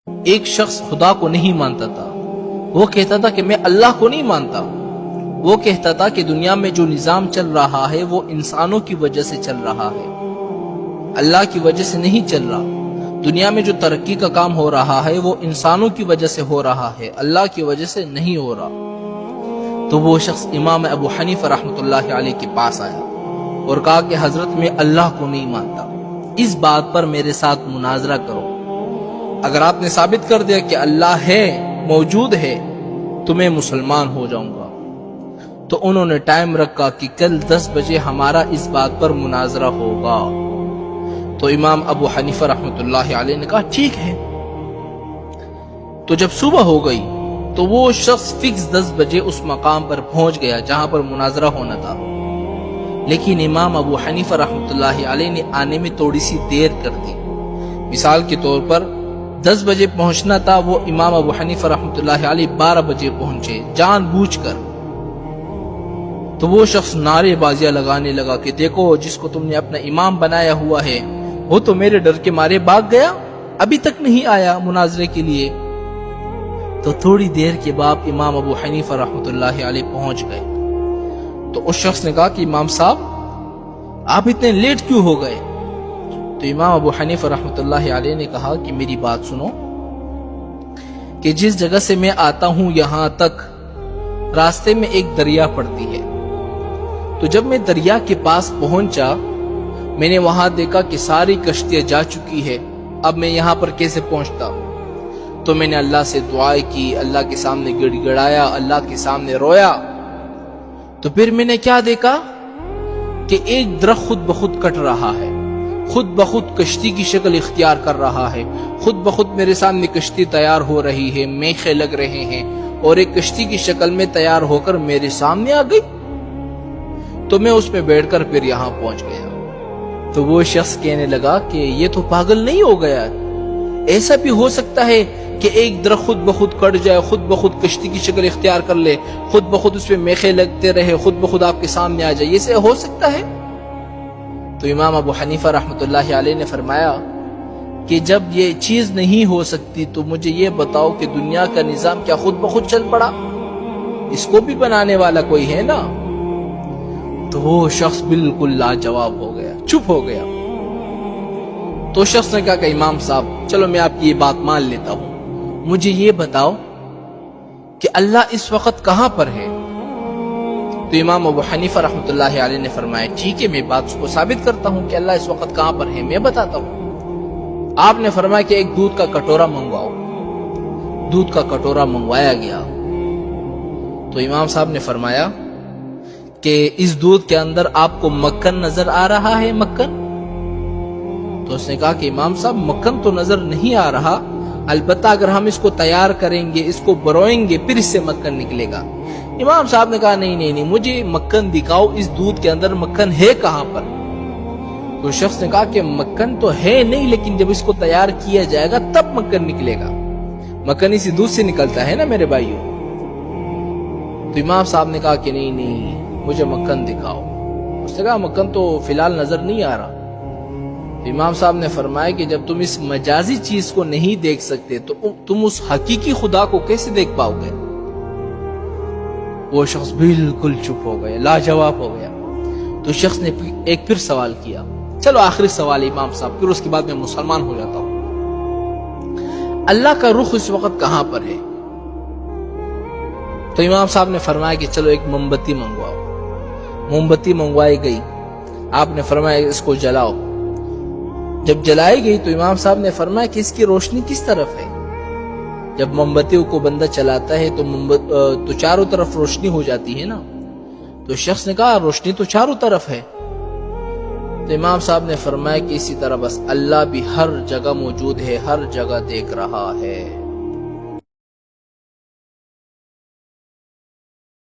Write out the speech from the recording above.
ایک شخص خدا کو نہیں مانتا تھا. وہ کہتا تھا کہ میں اللہ کو نہیں مانتا. وہ کہتا تھا کہ دنیا میں جو نظام چل رہا ہے وہ انسانوں کی وجہ سے چل رہا ہے, اللہ کی وجہ سے نہیں چل رہا. دنیا میں جو ترقی کا کام ہو رہا ہے وہ انسانوں کی وجہ سے ہو رہا ہے, اللہ کی وجہ سے نہیں ہو رہا. تو وہ شخص امام ابو حنیفہ رحمۃ اللہ علیہ کے پاس آیا اور کہا کہ حضرت میں اللہ کو نہیں مانتا, اس بات پر میرے ساتھ مناظرہ کرو. اگر آپ نے ثابت کر دیا کہ اللہ ہے, موجود ہے, تو میں مسلمان ہو جاؤں گا. تو انہوں نے ٹائم رکھا کہ کل 10 بجے ہمارا اس بات پر مناظرہ ہوگا. تو امام ابو حنیفہ رحمۃ اللہ علیہ نے کہا ٹھیک ہے. تو جب صبح ہو گئی تو وہ شخص فکس 10 بجے اس مقام پر پہنچ گیا جہاں پر مناظرہ ہونا تھا. لیکن امام ابو حنیفہ رحمۃ اللہ علیہ نے آنے میں تھوڑی سی دیر کر دی. مثال کے طور پر 10 بجے پہنچنا تھا, وہ امام ابو حنیفہ رحمۃ اللہ علیہ 12 بجے پہنچے جان بوجھ کر. تو وہ شخص نعرے بازیاں لگانے لگا کہ دیکھو جس کو تم نے اپنا امام بنایا ہوا ہے وہ تو میرے ڈر کے مارے بھاگ گیا, ابھی تک نہیں آیا مناظرے کے لیے. تو تھوڑی دیر کے بعد امام ابو حنیفہ رحمۃ اللہ علیہ پہنچ گئے. تو اس شخص نے کہا کہ امام صاحب آپ اتنے لیٹ کیوں ہو گئے؟ تو امام ابو حنیفہ رحمۃ اللہ علیہ نے کہا کہ میری بات سنو, کہ جس جگہ سے میں آتا ہوں یہاں تک راستے میں ایک دریا پڑتی ہے. تو جب میں دریا کے پاس پہنچا میں نے وہاں دیکھا کہ ساری کشتیاں جا چکی ہے, اب میں یہاں پر کیسے پہنچتا؟ تو میں نے اللہ سے دعائیں کی, اللہ کے سامنے گڑ گڑایا, اللہ کے سامنے رویا. تو پھر میں نے کیا دیکھا کہ ایک درخت خود بخود کٹ رہا ہے, خود بخود کشتی کی شکل اختیار کر رہا ہے, خود بخود میرے سامنے کشتی تیار ہو رہی ہے, میخیں لگ رہے ہیں اور ایک کشتی کی شکل میں تیار ہو کر میرے سامنے آ گئی. تو میں اس میں بیٹھ کر پھر یہاں پہنچ گیا. تو وہ شخص کہنے لگا کہ یہ تو پاگل نہیں ہو گیا, ایسا بھی ہو سکتا ہے کہ ایک درخت خود بخود کٹ جائے, خود بخود کشتی کی شکل اختیار کر لے, خود بخود اس پہ میخیں لگتے رہے, خود بخود آپ کے سامنے آ جائے, یہ سے ہو سکتا ہے؟ تو امام ابو حنیفہ رحمۃ اللہ علیہ نے فرمایا کہ جب یہ چیز نہیں ہو سکتی تو مجھے یہ بتاؤ کہ دنیا کا نظام کیا خود بخود چل پڑا؟ اس کو بھی بنانے والا کوئی ہے نا. تو وہ شخص بالکل لاجواب ہو گیا, چپ ہو گیا. تو شخص نے کہا کہ امام صاحب چلو میں آپ کی یہ بات مان لیتا ہوں, مجھے یہ بتاؤ کہ اللہ اس وقت کہاں پر ہے؟ تو امام ابو حنیفہ رحمۃ اللہ علیہ نے فرمایا ٹھیک ہے میں بات کو ثابت کرتا ہوں کہ اللہ اس وقت کہاں پر ہے, میں بتاتا ہوں. آپ نے فرمایا کہ ایک دودھ کا کٹورا منگواؤ. دودھ کا کٹورا منگوایا گیا. تو امام صاحب نے فرمایا کہ اس دودھ کے اندر آپ کو مکھن نظر آ رہا ہے؟ مکھن؟ تو اس نے کہا کہ امام صاحب مکھن تو نظر نہیں آ رہا, البتہ اگر ہم اس کو تیار کریں گے, اس کو بروئیں گے, پھر اس سے مکھن نکلے گا. امام صاحب نے کہا نہیں مجھے مکھن دکھاؤ, اس دودھ کے اندر مکھن ہے کہاں پر؟ تو شخص نے کہا کہ مکھن تو ہے نہیں, لیکن جب اس کو تیار کیا جائے گا تب مکھن نکلے گا. مکھن اسی دودھ سے نکلتا ہے نا میرے بھائیوں. تو امام صاحب نے کہا کہ نہیں مجھے مکھن دکھاؤ. اس نے کہا مکھن تو فی الحال نظر نہیں آ رہا. تو امام صاحب نے فرمایا کہ جب تم اس مجازی چیز کو نہیں دیکھ سکتے تو تم اس حقیقی خدا کو کیسے دیکھ پاؤ گے؟ وہ شخص بالکل چپ ہو گیا, لاجواب ہو گیا. تو شخص نے ایک پھر سوال کیا, چلو آخری سوال امام صاحب, پھر اس کے بعد میں مسلمان ہو جاتا ہوں. اللہ کا رخ اس وقت کہاں پر ہے؟ تو امام صاحب نے فرمایا کہ چلو ایک موم بتی منگواؤ. موم بتی منگوائی گئی. آپ نے فرمایا اس کو جلاؤ. جب جلائی گئی تو امام صاحب نے فرمایا کہ اس کی روشنی کس طرف ہے؟ جب موم بتی کو بندہ چلاتا ہے تو چاروں طرف روشنی ہو جاتی ہے نا. تو شخص نے کہا روشنی تو چاروں طرف ہے. تو امام صاحب نے فرمایا کہ اسی طرح بس اللہ بھی ہر جگہ موجود ہے, ہر جگہ دیکھ رہا ہے.